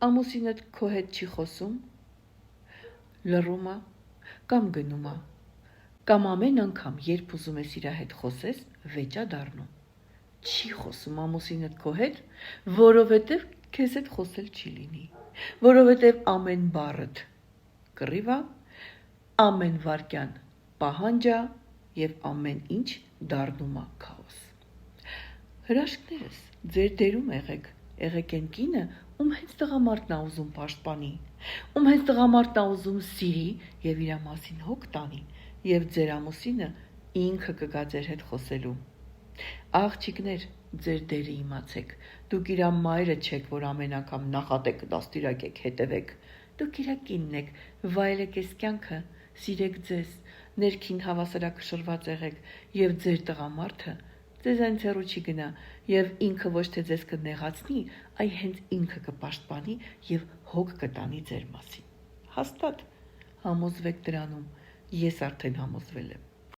Ամուսինդ քո հետ չի խոսում, լռում է կամ գնում է, կամ ամեն անգամ, երբ ուզում ես իր հետ խոսես, վեճա դառնում։ Չի խոսում ամուսինդ քո հետ, որովհետև քեզ հետ խոսել չի լինի, որովհետև ամեն բառդ կռիվ է, ամեն վարքյան պահանջ է և ամեն ինչ դառնում է քաոս։ Հրաշքներս, ձեր դերում եղեք այն կինը, ում հենց տղամարդն է ուզում պաշտպանի, ում հենց տղամարդն է ուզում սիրի և իր մասին հոգ տանի, և ձեր ամուսինը ինքը կգա ձեր հետ խոսելու։ Աղջիկներ, ձեր դերը իմացեք, դուք իր մայրը չեք, որ ամեն անգամ նախատեք, դաստիարակեք, հետևեք, դուք իր կինն եք, վայելեք այս կյանքը, սիրեք ձեզ, ներքին հավասարակշռված եղեք, և ձեր տղամարդը ձեզանից հեռու չի գնա, և ինքը ոչ թե ձեզ կնեղացնի, այլ հենց ինքը կպաշտպանի և հոգ կտանի ձեր մասին։ Հաստատ համոզվեք դրանում, ես արդեն համոզվել եմ։